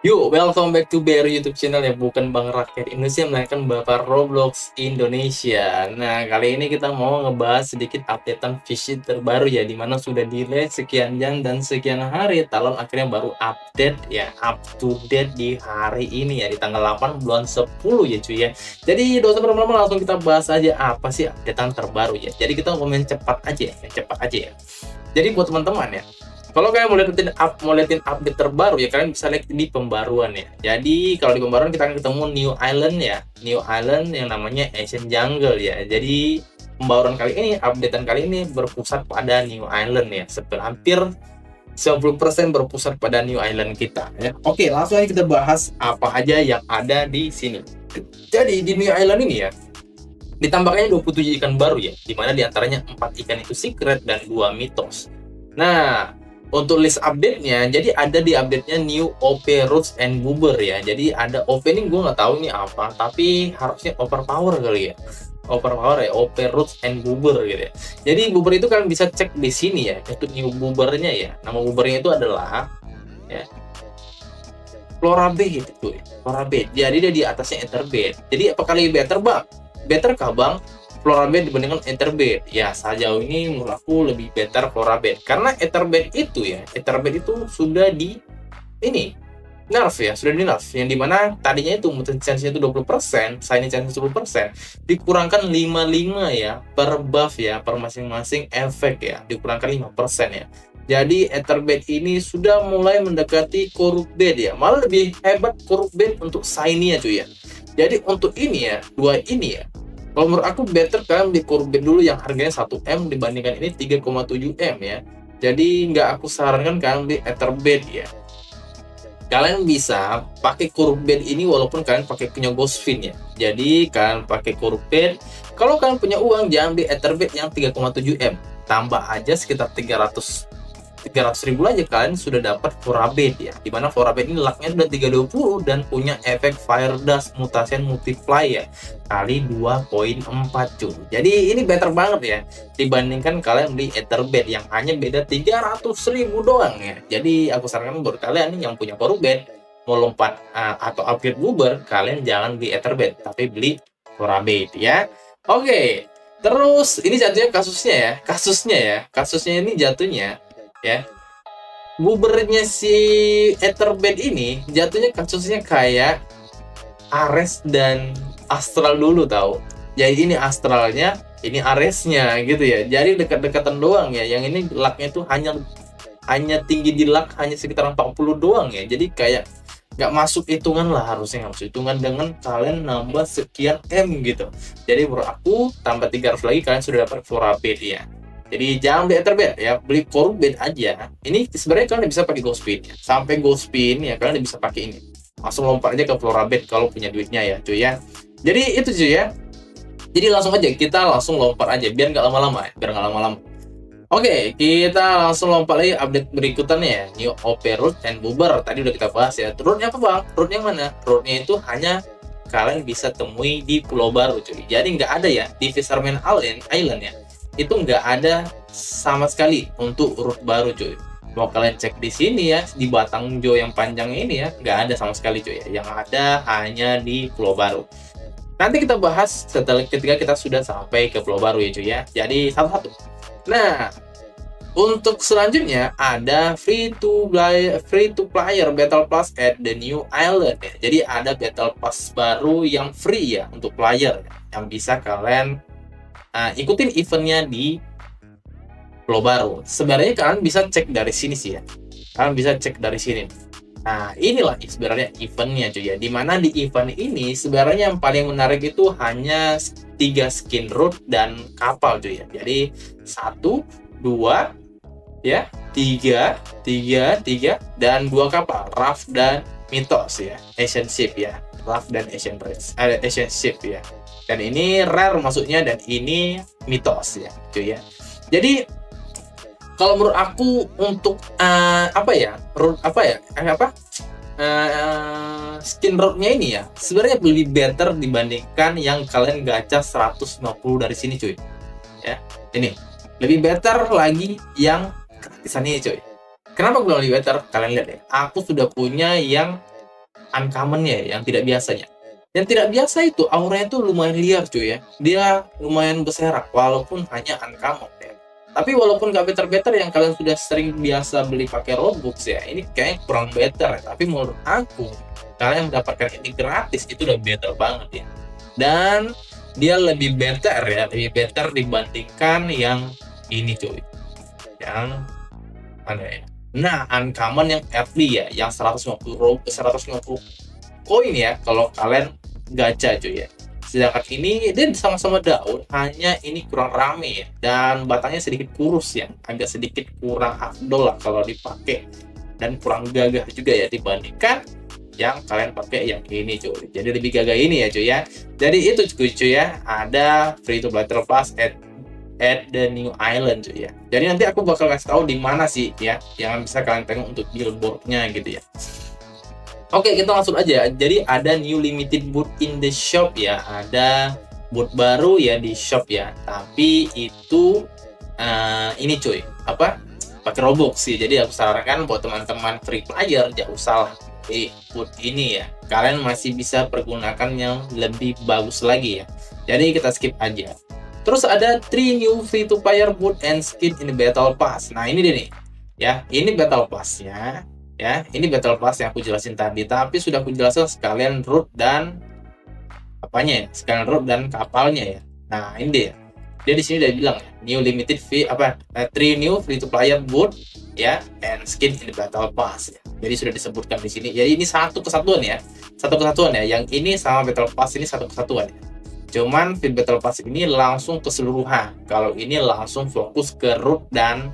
Yuk, welcome back to Bear YouTube channel ya, bukan Bang Rakyat Indonesia, melainkan Bapak Roblox Indonesia. Nah, kali ini kita mau ngebahas sedikit updatean visit terbaru ya, dimana sudah delay sekian jam dan sekian hari, Talon akhirnya baru update ya, up to date di hari ini ya, di tanggal 8 bulan 10 ya cuy ya. Jadi, dosa berlama-lama langsung kita bahas aja apa sih updatean terbaru ya. Jadi kita ngomongin cepat aja ya, cepat aja ya. Jadi buat teman-teman ya, kalau kalian mau liatin update terbaru ya, kalian bisa lihat di pembaruan ya. Jadi kalau di pembaruan kita akan ketemu New Island ya, New Island yang namanya Ancient Jungle ya. Jadi pembaruan kali ini, updatean kali ini berpusat pada New Island ya. Hampir 90% berpusat pada New Island kita ya. Oke, langsung aja kita bahas apa aja yang ada di sini. Jadi di New Island ini ya, ditambahkannya 27 ikan baru ya, dimana diantaranya 4 ikan itu secret dan 2 mitos. Nah, untuk list update-nya, jadi ada di update-nya New OP Roots and Boober ya. Jadi ada OP ini gue nggak tahu ini apa, tapi harusnya overpower kali ya. Overpower ya, OP Roots and Boober gitu ya. Jadi Boober itu kalian bisa cek di sini ya, untuk New Boobernya ya. Nama Boobernya itu adalah ya, Flora Bed itu, Flora Bed. Jadi dia di atasnya Etherbed. Jadi apakah lebih better bang? Better kah bang? Florabed dibandingkan Etherbed? Ya sejauh ini menurut aku lebih better Florabed, karena Etherbed itu ya, Etherbed itu sudah di ini nerf ya, sudah di nerf, yang dimana tadinya itu mutant chance-nya itu 20%, shiny chance 10%, dikurangkan 55 ya per buff ya, per masing-masing efek ya, dikurangkan 5% ya. Jadi Etherbed ini sudah mulai mendekati Corrupted ya, malah lebih hebat Corrupted untuk shiny ya cuy ya. Jadi untuk ini ya, dua ini ya, kalau menurut aku better kalian beli Corvette dulu yang harganya 1M dibandingkan ini 3,7M ya. Jadi nggak aku sarankan kalian beli Etherbed ya. Kalian bisa pakai Corvette ini walaupun kalian punya Ghostfin ya. Jadi kalian pakai Corvette. Kalau kalian punya uang jangan beli Etherbed yang 3,7M. Tambah aja sekitar 300 ribu aja kalian sudah dapat Florabed ya, dimana Florabed ini lucknya udah 320 dan punya efek Fire Dust Mutation Multiplier kali 2,4 cuy. Jadi ini better banget ya dibandingkan kalian beli Etherbed yang hanya beda 300 ribu doang ya. Jadi aku sarankan buat kalian yang punya Florabed mau lompat atau upgrade Boober, kalian jangan beli Etherbed tapi beli Florabed ya. Oke, terus ini jatuhnya kasusnya ini jatuhnya ya, bubernya si Etherbed ini jatuhnya kasusnya kayak Ares dan Astral dulu tahu. Jadi ini Astralnya, ini Aresnya gitu ya. Jadi dekat-dekatan doang ya. Yang ini lucknya tuh hanya tinggi di luck hanya sekitar 40 doang ya. Jadi kayak nggak masuk hitungan lah, harusnya nggak masuk hitungan dengan kalian nambah sekian M gitu. Jadi menurut aku tambah 300 lagi kalian sudah dapat Florabed ya. Jadi jangan beli Etherbed ya, beli Corvette aja. Ini sebenarnya kalian bisa pakai Ghostpin ya. Sampai Ghostpin ya kalian bisa pakai ini. Langsung lompat aja ke Florabed kalau punya duitnya ya cuy ya. Jadi itu cuy ya. Jadi langsung aja kita langsung lompat aja biar nggak lama-lama ya, biar nggak lama-lama. Oke, kita langsung lompat lagi update berikutnya ya. New OP Root and Boober. Tadi udah kita bahas ya. Rootnya apa bang? Root yang mana? Rootnya itu hanya kalian bisa temui di Pulau Baru cuy. Jadi nggak ada ya di Fisherman Island ya. Itu nggak ada sama sekali untuk root baru cuy. Mau kalian cek di sini ya, di Batang Jo yang panjang ini ya, nggak ada sama sekali cuy ya. Yang ada hanya di Pulau Baru. Nanti kita bahas setelah ketika kita sudah sampai ke Pulau Baru ya cuy ya. Jadi satu-satu. Nah, untuk selanjutnya ada free to player Battle Pass at the New Island ya. Jadi ada Battle Pass baru yang free ya untuk player ya, yang bisa kalian ikutin eventnya di Pulau Baru. Sebenarnya kalian bisa cek dari sini sih ya. Kalian bisa cek dari sini. Nah, inilah sebenarnya eventnya cuy ya. Dimana di event ini sebenarnya yang paling menarik itu hanya 3 skin route dan kapal cuy ya. Jadi 1, 2, ya, 3 dan 2 kapal, Raft dan Mythos ya. Ancient Ship ya. Raft dan Ancient Ship ya. Dan ini rare maksudnya, dan ini mitos ya cuy ya. Jadi kalau menurut aku untuk skin roadnya ini ya sebenarnya lebih better dibandingkan yang kalian gacha 150 dari sini cuy ya. Ini lebih better lagi yang gratisan ini cuy. Kenapa gue lebih better? Kalian lihat ya, aku sudah punya yang uncommon-nya yang tidak biasanya. Yang tidak biasa itu auranya tuh lumayan liar cuy ya. Dia lumayan berserak walaupun hanya uncommon ya. Tapi walaupun gak better-better yang kalian sudah sering biasa beli pakai Robux ya, ini kayaknya kurang better ya. Tapi menurut aku, kalian mendapatkan ini gratis itu udah better banget ya. Dan dia lebih better ya, lebih better dibandingkan yang ini cuy. Yang mana ya? Nah, uncommon yang early ya, yang 150 koin ya kalau kalian gacha cuy ya. Sedangkan ini dia sama-sama daun, hanya ini kurang rame ya, dan batangnya sedikit kurus ya, agak sedikit kurang afdol lah kalau dipakai, dan kurang gagah juga ya dibandingkan yang kalian pakai yang ini cuy. Jadi lebih gagah ini ya cuy ya. Jadi itu cuy ya, ada free to play terlepas at the new island cuy ya. Jadi nanti aku bakal kasih tahu di mana sih ya yang bisa kalian tengok untuk billboardnya gitu ya. Oke, kita langsung aja. Jadi ada new limited boot in the shop ya. Ada boot baru ya di shop ya. Tapi itu ini cuy, apa? Pakai Robux sih. Jadi aku sarankan buat teman-teman free player jangan usah beli boot ini ya. Kalian masih bisa pergunakan yang lebih bagus lagi ya. Jadi kita skip aja. Terus ada 3 new free to player boot and skin in the battle pass. Nah, ini dia nih. Ya, ini battle pass-nya. Ya, ini battle pass yang aku jelasin tadi, tapi sudah aku jelaskan sekalian root dan apanya ya, sekalian root dan kapalnya ya. Nah, ini dia. Dia di sini udah bilang ya, new limited fee 3 new free to player boot ya and skin in the battle pass ya. Jadi sudah disebutkan di sini. Jadi ini satu kesatuan ya. Satu kesatuan ya. Yang ini sama battle pass ini satu kesatuan ya. Cuman free battle pass ini langsung keseluruhan. Kalau ini langsung fokus ke root dan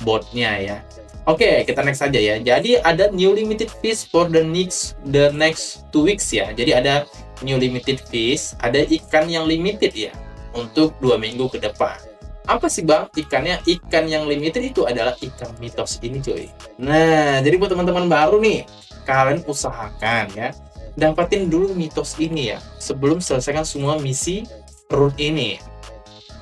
botnya ya. Oke, kita next saja ya. Jadi ada new limited fees for the next 2 weeks ya. Jadi ada new limited fees, ada ikan yang limited ya untuk 2 minggu ke depan. Apa sih bang ikannya? Ikan yang limited itu adalah ikan mitos ini cuy. Nah, jadi buat teman-teman baru nih, kalian usahakan ya dapatin dulu mitos ini ya sebelum selesaikan semua misi root ini.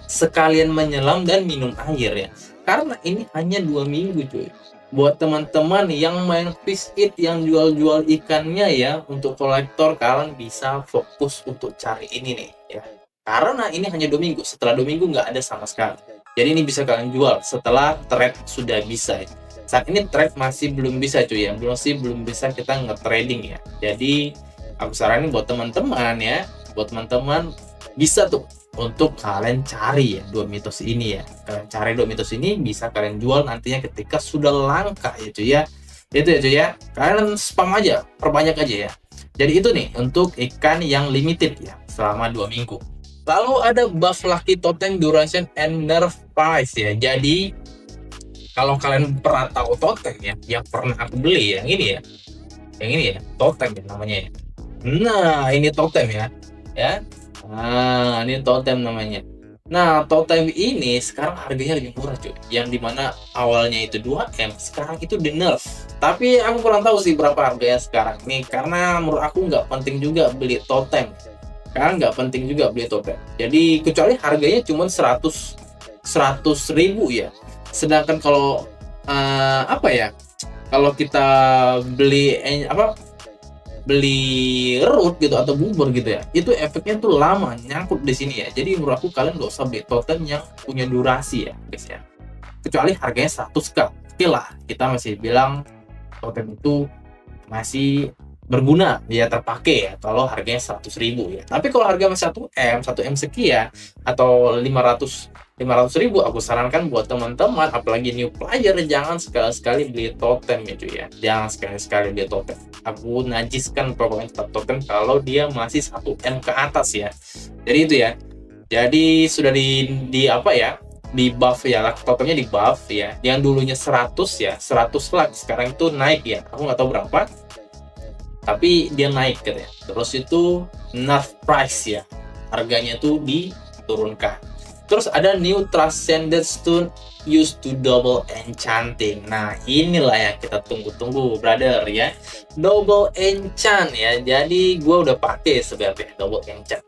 Sekalian menyelam dan minum air ya. Karena ini hanya 2 minggu cuy. Buat teman-teman yang main fish eat yang jual-jual ikannya ya, untuk kolektor kalian bisa fokus untuk cari ini nih ya. Karena ini hanya 2 minggu, setelah 2 minggu nggak ada sama sekali. Jadi ini bisa kalian jual setelah trade sudah bisa ya. Saat ini trade masih belum bisa cuy ya, belum bisa kita nge-trading ya. Jadi aku saranin buat teman-teman ya, buat teman-teman bisa tuh untuk kalian cari ya 2 mitos ini ya. Kalian cari 2 mitos ini, bisa kalian jual nantinya ketika sudah langka ya cuy ya. Itu ya cuy ya, kalian spam aja, perbanyak aja ya. Jadi itu nih untuk ikan yang limited ya selama 2 minggu. Lalu ada buff lucky totem duration and nerf price ya. Jadi kalau kalian pernah tahu totem ya, yang pernah aku beli yang ini ya, yang ini ya totem ya namanya ya. Nah ini totem ya, ya. Nah, ini totem namanya. Nah, totem ini sekarang harganya lebih murah cuy. Yang dimana awalnya itu 2M, sekarang itu di nerf. Tapi aku kurang tahu sih berapa harganya sekarang nih. Karena menurut aku nggak penting juga beli totem. Jadi kecuali harganya cuma 100 ribu ya. Sedangkan kalau apa ya? Kalau kita beli beli root gitu atau bubur gitu ya, itu efeknya tuh lama nyangkut di sini ya. Jadi menurut aku kalian gak usah beli totem yang punya durasi ya guys ya, kecuali harganya 100k. Oke lah, kita masih bilang totem itu masih berguna ya, terpakai ya kalau harganya 100 ribu ya. Tapi kalau harga masih 1M sekian atau 500 ribu, aku sarankan buat teman-teman apalagi new player jangan sekali-sekali beli totem ya cuy ya. Jangan sekali-sekali beli totem. Aku najiskan pokoknya totem kalau dia masih 1M ke atas ya. Jadi itu ya. Jadi sudah di apa ya? Di buff ya, totemnya di buff ya. Yang dulunya 100 ya, 100 lah, sekarang itu naik ya. Aku nggak tahu berapa, tapi dia naik katanya. Terus itu nerf price ya, harganya tuh diturunkan. Terus ada new transcendent stone used to double enchanting. Nah inilah yang kita tunggu-tunggu brother ya, double enchant ya. Jadi gue udah pakai sebenarnya double enchant.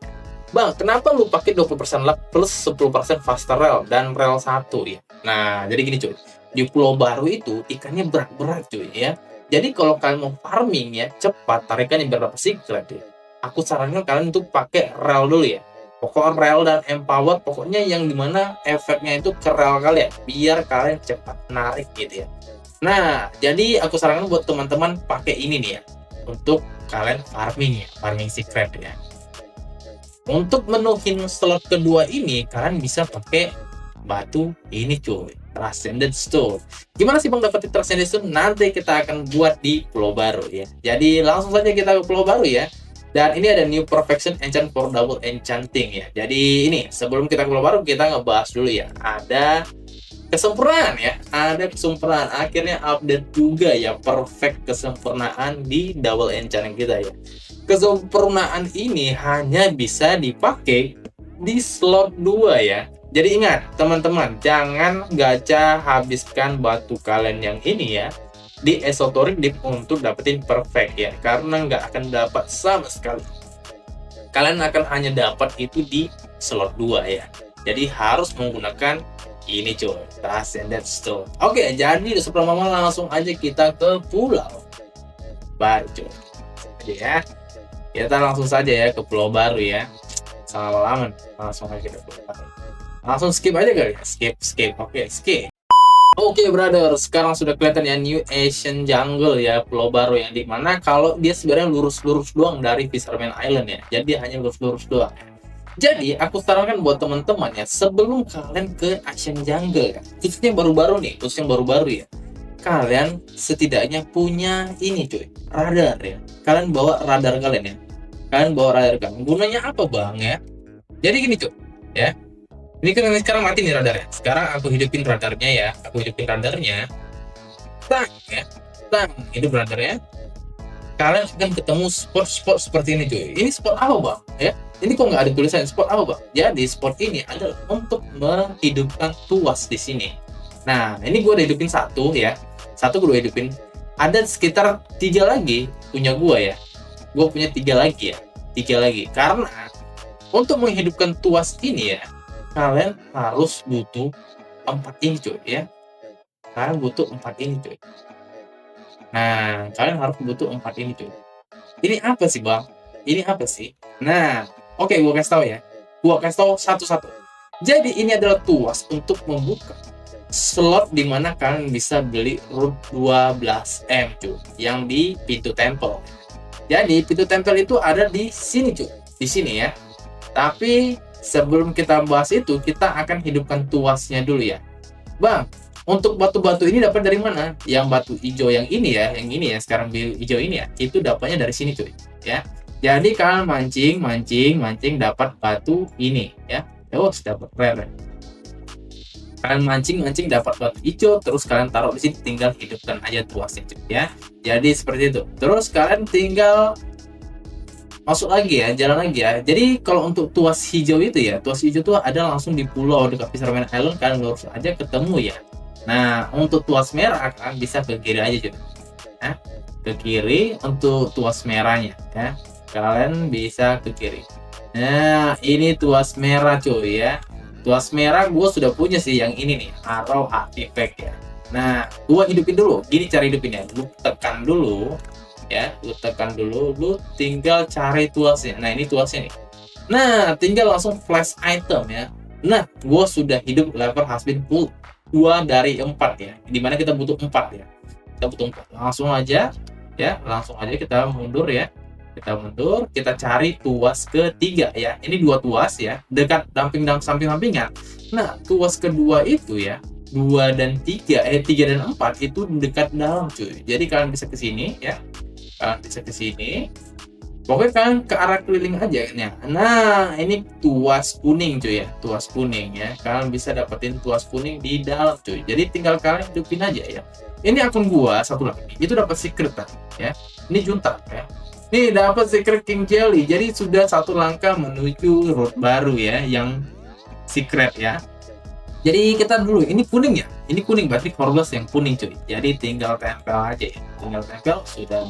Bang, kenapa lu pakai 20% luck plus 10% faster rel dan rel 1 ya? Nah, jadi gini cuy. Di pulau baru itu ikannya berat-berat cuy ya. Jadi kalau kalian mau farming ya, cepat tarikannya biar dapat secret ya. Aku sarankan kalian untuk pakai rel dulu ya. Pokoknya rel dan empower, pokoknya yang dimana efeknya itu ke rel kalian, biar kalian cepat narik gitu ya. Nah, jadi aku sarankan buat teman-teman pakai ini nih ya, untuk kalian farming ya, farming secret ya. Untuk menuhin slot kedua ini, kalian bisa pakai batu ini cuy, Transcendent Stone. Gimana sih bang dapetin Transcendent Stone? Nanti kita akan buat di pulau baru ya. Jadi langsung saja kita ke pulau baru ya. Dan ini ada New Perfection Enchant for Double Enchanting ya. Jadi ini sebelum kita ke pulau baru, kita ngebahas dulu ya. Ada kesempurnaan ya, ada kesempurnaan. Akhirnya update juga ya, perfect kesempurnaan di double enchanting kita ya. Kesempurnaan ini hanya bisa dipakai di slot 2 ya. Jadi ingat teman-teman, jangan gacha habiskan batu kalian yang ini ya di esoteric deep untuk dapetin perfect ya, karena nggak akan dapat sama sekali. Kalian akan hanya dapat itu di slot 2 ya. Jadi harus menggunakan ini coy, Transcendent Stone. Oke, jadi sebelum lama langsung aja kita ke pulau baru coy. Jadi ya, kita langsung saja ya ke pulau baru ya. Salah lama, langsung aja ke pulau baru. Langsung skip aja kali ya, skip. Oke, skip. Oke brother, sekarang sudah kelihatan ya New Asian Jungle ya, pulau baru yang dimana kalau dia sebenarnya lurus-lurus doang dari Fisherman Island ya. Jadi dia hanya lurus-lurus doang. Jadi aku sarankan buat teman-teman ya, sebelum kalian ke Asian Jungle ya, khususnya baru-baru nih, ya, kalian setidaknya punya ini cuy, radar ya. Kalian bawa radar kalian ya. Gunanya apa bang ya? Jadi gini cuy, ya. Ini kan sekarang mati nih radarnya. Sekarang aku hidupin radarnya ya. Tang ya. Hidup radarnya. Kalian akan ketemu spot-spot seperti ini cuy. Ini spot apa bang? Ya. Ini kok nggak ada tulisan spot apa bang? Jadi spot ini adalah untuk menghidupkan tuas di sini. Nah ini gue udah hidupin satu ya. Gue udah hidupin. Ada sekitar 3 lagi punya gue ya. Gue punya 3 lagi ya. 3 lagi. Karena untuk menghidupkan tuas ini ya, kalian harus butuh 4 ini cuy ya. Kalian butuh 4 ini cuy. Nah, kalian harus butuh 4 ini cuy. Ini apa sih bang? Ini apa sih? Nah, oke, gue kasih tahu ya. Gue kasih tahu satu-satu. Jadi ini adalah tuas untuk membuka slot dimana kalian bisa beli root 12M cuy, yang di pintu temple. Jadi pintu temple itu ada di sini cuy, di sini ya. Tapi sebelum kita bahas itu, kita akan hidupkan tuasnya dulu ya. Bang, untuk batu-batu ini dapat dari mana? Yang batu hijau yang ini ya, sekarang hijau ini ya, itu dapatnya dari sini cuy, ya. Jadi kalian mancing dapat batu ini ya. Terus dapat rare. Kalian mancing dapat batu hijau, terus kalian taruh di sini, tinggal hidupkan aja tuasnya cuy ya. Jadi seperti itu. Terus kalian tinggal masuk lagi ya, jalan lagi ya. Jadi kalau untuk tuas hijau itu ya, tuas hijau itu ada langsung di pulau dekat Fisherman Island, kalian lurus aja ketemu ya. Nah untuk tuas merah kalian bisa ke kiri aja cuy. Nah, ke kiri untuk tuas merahnya ya, kalian bisa ke kiri. Nah ini tuas merah cuy ya. Tuas merah gue sudah punya sih yang ini nih, Arrow Artifact ya. Nah gue hidupin dulu, gini cara hidupinnya, lu tekan dulu ya, lu tekan dulu, lu tinggal cari tuasnya. Nah ini tuasnya nih. Nah tinggal langsung flash item ya. Nah gue sudah hidup, level has been full 2 dari 4 ya, dimana kita butuh 4 ya. Kita butuh 4, langsung aja ya, kita mundur ya. Kita cari tuas ketiga ya. Ini 2 tuas ya, dekat samping-sampingan. Nah tuas kedua itu ya, 2 dan 3 dan 4 itu dekat dalam cuy. Jadi kalian bisa ke sini ya. Pokoknya kalian ke arah keliling aja ya. Nah ini tuas kuning cuy ya, tuas kuning ya. Kalian bisa dapetin tuas kuning di dalam cuy. Jadi tinggal kalian hidupin aja ya. Ini akun gua satu lagi, itu dapat secret tadi ya. Ini junta ya. Nih dapat secret King Jelly. Jadi sudah 1 langkah menuju road baru ya, yang secret ya. Jadi kita dulu, ini kuning ya. Ini kuning, berarti 14 yang kuning cuy. Jadi tinggal tempel aja ya. Sudah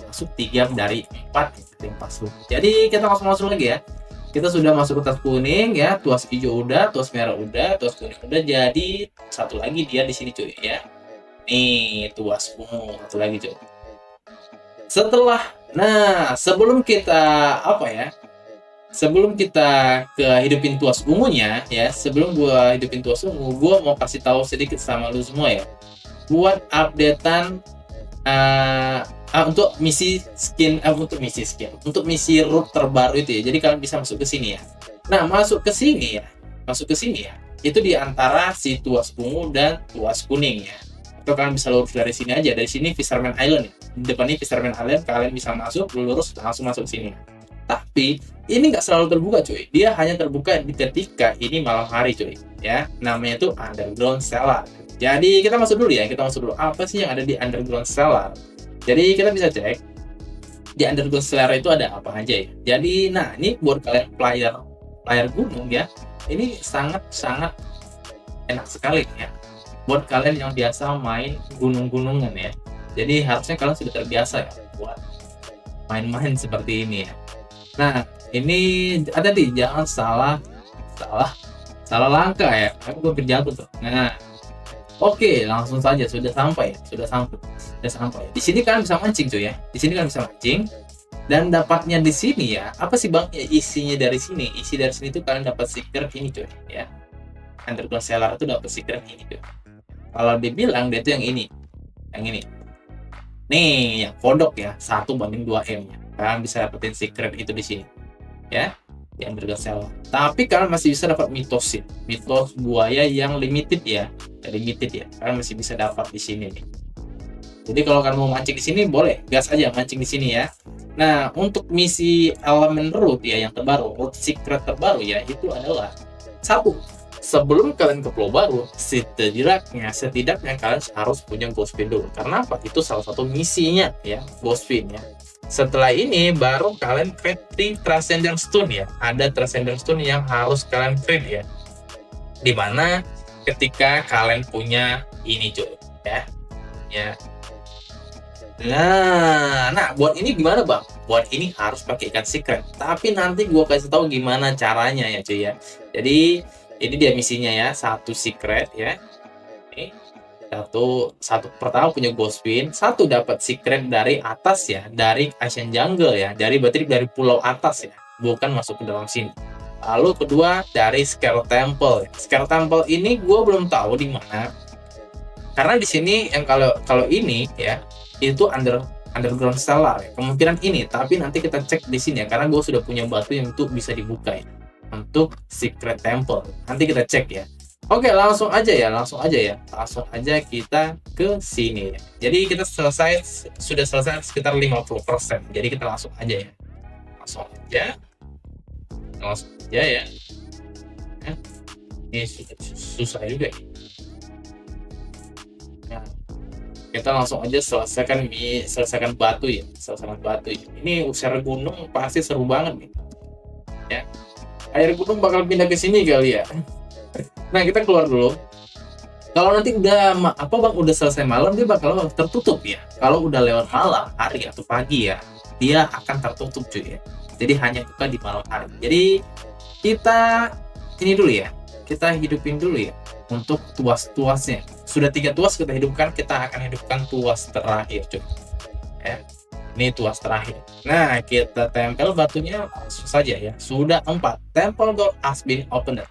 masuk 3 dari 4 yang masuk. Jadi kita langsung masuk lagi ya. Kita sudah masuk ke tuas kuning ya, tuas hijau udah, tuas merah udah, tuas kuning udah. Jadi satu lagi dia di sini cuy ya. Nih tuas ungu satu lagi cuy. Setelah sebelum kita apa ya? Sebelum kita ke hidupin tuas ungunya ya, sebelum gua hidupin tuas ungu, gua mau kasih tahu sedikit sama lu semua ya. Buat updatean untuk misi root terbaru itu ya. Jadi kalian bisa masuk ke sini ya. Nah, masuk ke sini ya. Itu di antara si tuas ungu dan tuas kuning ya. Atau kalian bisa lurus dari sini aja. Dari sini Fisherman Island ya. Di depan ini Fisherman Island, kalian bisa masuk, lurus langsung masuk sini. Tapi ini nggak selalu terbuka cuy. Dia hanya terbuka ketika ini malam hari cuy. Ya, namanya itu Underground Cellar. Jadi kita masuk dulu ya. Kita masuk dulu. Apa sih yang ada di Underground Cellar? Jadi kita bisa cek di Underground Cellar itu ada apa aja ya. Jadi ini buat kalian player gunung ya. Ini sangat enak sekali ya. Buat kalian yang biasa main gunung-gunungan ya. Jadi harusnya kalian sudah terbiasa ya buat main-main seperti ini ya. Nah, ini ada jangan salah langkah ya. Aku hampir jatuh tuh. Nah, oke, langsung saja sudah sampai. Di sini kalian bisa mancing cuy ya. Di sini kalian bisa mancing. Dan dapatnya di sini ya. Apa sih Bang ya, isinya dari sini? Isi dari sini tuh kalian dapat secret ini cuy ya. Underground Cellar itu dapat secret ini cuy. Kalau dibilang dia itu yang ini. Yang ini. Nih, yang kodok ya, 1:2M ya. Kalian bisa dapetin secret itu di sini. Ya. Di Underground Cellar. Tapi kalian masih bisa dapat mitos buaya yang limited ya. Kalian masih bisa dapat di sini nih. Jadi kalau kalian mau mancing di sini boleh, gas aja mancing di sini ya. Nah, untuk misi elemen root ya yang terbaru, root secret terbaru ya, itu adalah satu. Sebelum kalian ke pulau baru, setidaknya kalian harus punya ghost pin dulu. Karena apa? Itu salah satu misinya ya, ghost pin ya. Setelah ini baru kalian create Transcendent Stone ya. Ada Transcendent Stone yang harus kalian create ya. Dimana ketika kalian punya ini cuy ya. Ya. Nah, buat ini gimana Bang? Buat ini harus pakai ikan secret. Tapi nanti gua kasih tahu gimana caranya ya cuy ya. Jadi ini dia misinya ya, satu secret ya. Ini satu pertama punya ghost pin, satu dapat secret dari atas ya, dari Asian Jungle ya, dari pulau atas ya, bukan masuk ke dalam sini. Lalu kedua dari Scare Temple. Scare Temple ini gue belum tahu di mana, karena di sini yang kalau ini ya itu Underground Cellar ya. Kemungkinan ini, tapi nanti kita cek di sini ya, karena gue sudah punya batu yang untuk bisa dibuka ya, untuk Secret Temple. Nanti kita cek ya. Oke, langsung aja kita ke sini ya. Jadi kita sudah selesai sekitar 50%. Jadi kita langsung aja ya. Langsung aja ya. Ini susah juga ya. Nah, kita langsung aja selesaikan batu ya. Ini usir gunung pasti seru banget nih. Ya. Air gunung bakal pindah ke sini kali ya. Nah, kita keluar dulu. Kalau nanti udah selesai malam, dia bakal tertutup ya. Kalau udah lewat malam hari atau pagi ya, dia akan tertutup cuy ya. Jadi hanya buka di malam hari. Jadi kita ini dulu ya. Kita hidupin dulu ya untuk tuas-tuasnya. Sudah 3 tuas kita hidupkan, kita akan hidupkan tuas terakhir cuy. Ya. Ini tuas terakhir. Nah, kita tempel batunya langsung saja ya. Sudah 4. Temple door has been opened.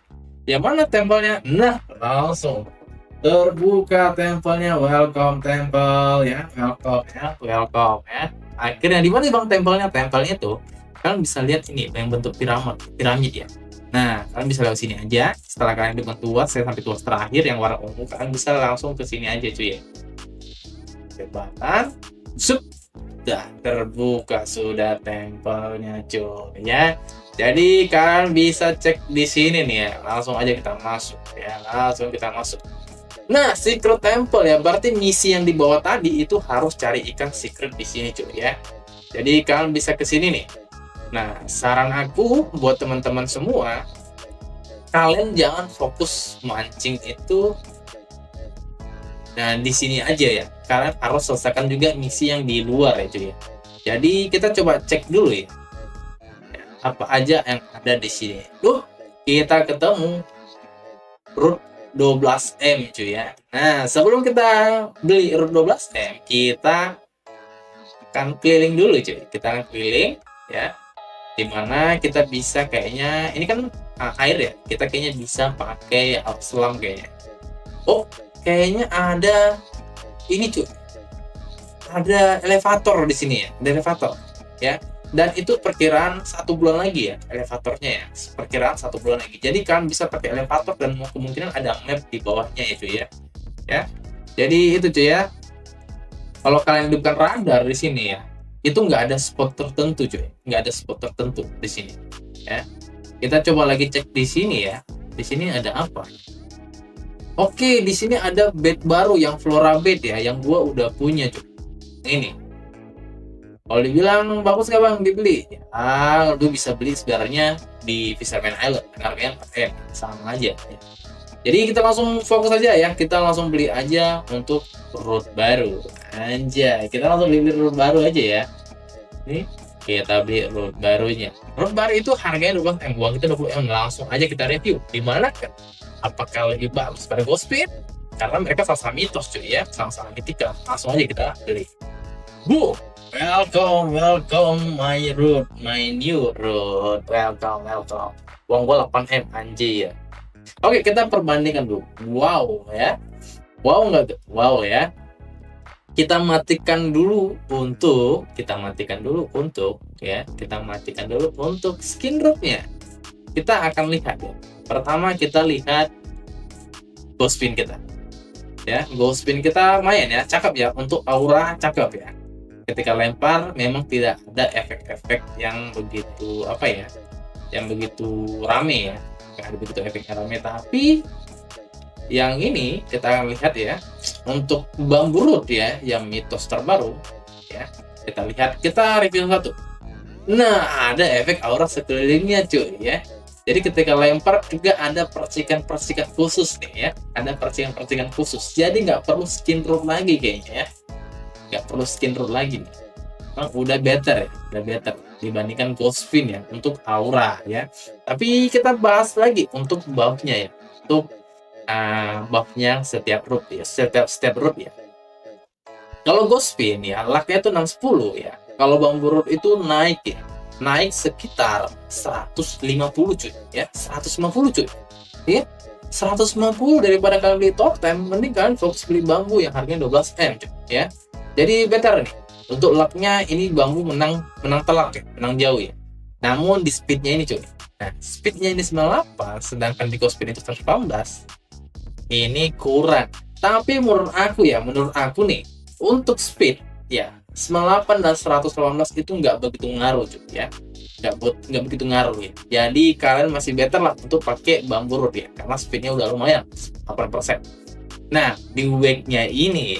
Yang mana tempelnya? Nah, langsung terbuka tempelnya. Welcome temple ya. Welcome ya. Akhirnya di mana Bang tempelnya? Tempelnya tuh kalian bisa lihat ini yang bentuk piramid ya. Nah, kalian bisa lewat sini aja. Setelah kalian dengan tuas, saya sampai tuas terakhir yang warna ungu, kalian bisa langsung ke sini aja cuy ya. Jembatan. Sudah terbuka sudah tempelnya cuy ya. Jadi kalian bisa cek di sini nih ya. Langsung aja kita masuk ya. Nah, Secret Temple ya. Berarti misi yang di bawah tadi itu harus cari ikan secret di sini cuy ya. Jadi kalian bisa ke sini nih. Nah, saran aku buat teman-teman semua, kalian jangan fokus mancing itu. Nah, di sini aja ya. Kalian harus selesaikan juga misi yang di luar ya cuy ya. Jadi kita coba cek dulu ya. Apa aja yang ada di sini. Kita ketemu root 12M cuy ya. Nah, sebelum kita beli root 12M, kita akan keliling dulu cuy, kita akan keliling ya, dimana kita bisa kayaknya ini kan air ya, kita kayaknya bisa pakai selam kayaknya. Oh, kayaknya ada ini cuy, ada elevator di sini ya, ada elevator ya. Dan itu perkiraan 1 bulan lagi ya elevatornya ya, perkiraan 1 bulan lagi. Jadi kalian bisa pakai elevator dan kemungkinan ada map di bawahnya ya cuy ya. Ya, jadi itu cuy ya. Kalau kalian hidupkan radar di sini ya, itu nggak ada spot tertentu cuy, nggak ada spot tertentu di sini. Ya, kita coba lagi cek di sini ya. Di sini ada apa? Oke, di sini ada bed baru yang Flora bed ya, yang gua udah punya cuy. Ini. Kalau dibilang bagus nggak bang dibeli? Ya, lu bisa beli sebenarnya di Fisherman Island, harganya sama aja. Ya. Jadi kita langsung fokus aja ya, kita langsung beli aja untuk root baru. Anjay, kita langsung beli root baru aja ya. Nih, kita beli root barunya. Root baru itu harganya 12M, uang kita 20M. Langsung aja kita review. Di mana kan? Apakah lebih bagus pada Ghostbin? Karena mereka sama-sama mitos cuy ya, sama-sama mitika. Langsung aja kita beli. Bu, welcome my root, my new root. Welcome. Uang gua 8M anjir ya. Oke, kita perbandingkan dulu. Wow ya. Wow nggak? Wow ya. Kita matikan dulu untuk skin dropnya. Kita akan lihat ya. Pertama kita lihat Ghostbin kita. Ya, Ghostbin kita lumayan ya, cakep ya, untuk aura cakep ya. Ketika lempar memang tidak ada efek-efek yang begitu rame ya, nggak ada begitu efeknya rame. Tapi yang ini kita lihat ya, untuk bambu root ya, yang mitos terbaru ya, kita review satu. Nah, ada efek aura sekelilingnya cuy ya. Jadi ketika lempar juga ada percikan-percikan khusus nih ya, ada percikan-percikan khusus. Jadi nggak perlu skin root lagi kayaknya ya. Nggak perlu skin root lagi nih. Memang udah better dibandingkan Ghostbin ya untuk aura ya. Tapi kita bahas lagi untuk buffnya ya, untuk buffnya setiap root ya, setiap root ya. Kalau Ghostbin ya lucknya itu 610 ya. Kalau bambu root itu naik sekitar 150 cuy ya, 150 cuy ya. 150 daripada kalian beli top 10, mending kalian fokus beli bambu yang harganya 12M cuy ya. Jadi better nih. Untuk lucknya ini bambu menang telak ya, menang jauh ya. Namun di speednya ini cuy. Nah, speednya ini 98, sedangkan di Ghostbin itu 118. Ini kurang. Tapi menurut aku nih, untuk speed ya 98 dan 118 itu nggak begitu ngaruh cuy ya. Nggak begitu ngaruh ya. Jadi kalian masih better lah untuk pakai bambu root ya, karena speednya udah lumayan 8%. Nah, di wake-nya ini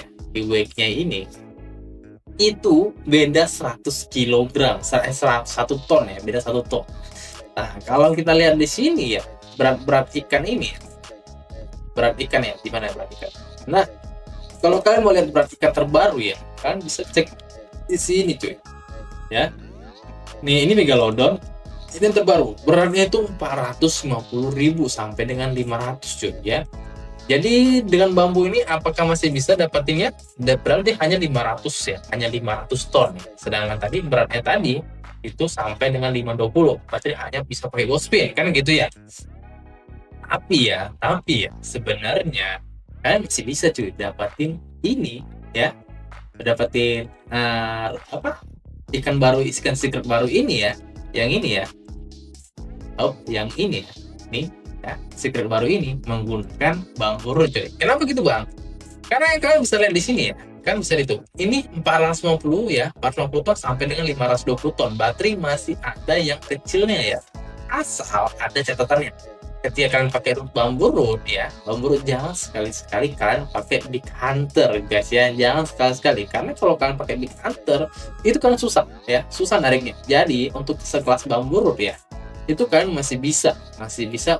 itu beda 100 kg, 1 ton ya, beda 1 ton. Nah, kalau kita lihat di sini ya, berat ikan ini, berat ikan ya, di mana berat ikan? Nah, kalau kalian mau lihat berat ikan terbaru ya, kalian bisa cek di sini cuy. Ya. Nih, ini Megalodon. Ini yang terbaru. Beratnya itu 450.000 sampai dengan 500 cuy ya. Jadi dengan bambu ini apakah masih bisa dapatinnya? Berarti hanya 500 ya, hanya 500 ton. Sedangkan tadi beratnya tadi itu sampai dengan 520. Berarti hanya bisa pakai Ghostbin kan gitu ya. Tapi ya sebenarnya kan masih bisa cuy dapatin ini ya. Dapatin ikan secret baru ini ya. Yang ini ya. Oh, yang ini ya. Nih ya, secret baru ini menggunakan bambu root coy. Kenapa gitu bang? Karena yang kalian bisa lihat di sini ya, kan bisa itu. Ini 450 ya, 450 ton sampai dengan 520 ton. Baterai masih ada yang kecilnya ya. Asal ada catatannya. Ketika kalian pakai bambu root ya, bambu root jangan sekali-sekali kalian pakai big hunter guys ya. Jangan sekali-sekali, karena kalau kalian pakai big hunter itu kan susah ya, susah nariknya. Jadi untuk sekelas bambu root ya, itu kalian masih bisa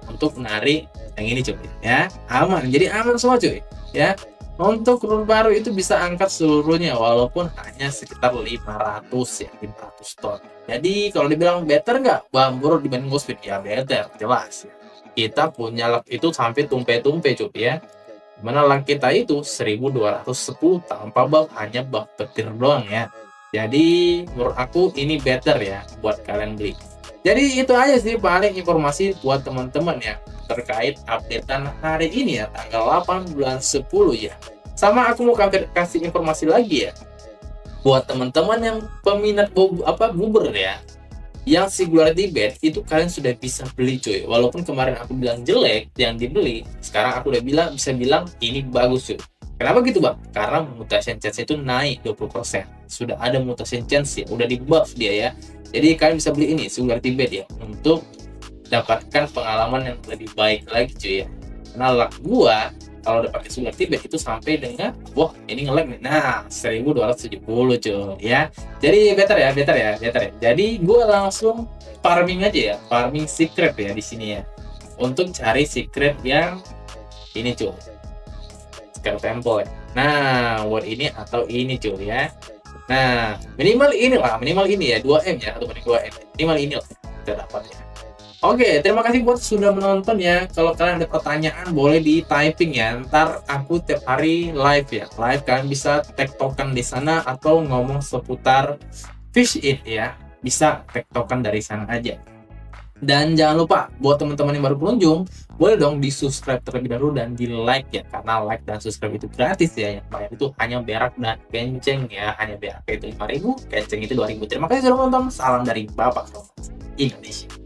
untuk narik yang ini cuy ya, aman. Jadi aman semua cuy ya. Untuk root baru itu bisa angkat seluruhnya walaupun hanya sekitar 500 ya, 500 ton. Jadi kalau dibilang better nggak bambu root dibanding Ghostbin? Ya better, jelas ya. Kita punya luck itu sampai tumpe-tumpe cuy ya. Dimana luck kita itu 1210 tanpa buff, hanya buff petir doang ya. Jadi menurut aku ini better ya buat kalian beli. Jadi itu aja sih paling informasi buat teman-teman ya terkait updatean hari ini ya tanggal 8 bulan 10 ya. Sama aku mau kasih informasi lagi ya buat teman-teman yang peminat bubur ya. Yang singularity bed itu kalian sudah bisa beli cuy. Walaupun kemarin aku bilang jelek yang dibeli, sekarang aku udah bisa bilang ini bagus cuy. Kenapa gitu bang? Karena mutation chance itu naik 20%. Sudah ada mutation chance ya, udah di buff dia ya. Jadi kalian bisa beli ini singularity bed ya untuk dapatkan pengalaman yang lebih baik lagi cuy ya. Karena luck gua kalau udah pakai singularity bed itu sampai dengan wah ini nge-lag nih. Nah, 1270 cuy ya. Jadi better ya. Jadi gue langsung farming aja ya, farming secret ya di sini ya. Untuk cari secret yang ini cuy. Secret temple ya. Nah, word ini atau ini cuy ya. Nah, minimal ini ya, 2M ya, atau 2M. Minimal ini lah kita dapat ya. Oke, terima kasih buat sudah menonton ya. Kalau kalian ada pertanyaan boleh di typing ya. Ntar aku tiap hari live ya. Live kalian bisa tektokan di sana atau ngomong seputar fish it ya. Bisa tektokan dari sana aja. Dan jangan lupa buat teman-teman yang baru pengunjung, boleh dong di subscribe terlebih dahulu dan di like ya. Karena like dan subscribe itu gratis ya. Yang bayar itu hanya berak dan kenceng ya. Hanya berak itu 5.000, kenceng itu 2.000. Terima kasih sudah menonton. Salam dari Bapak Indonesia.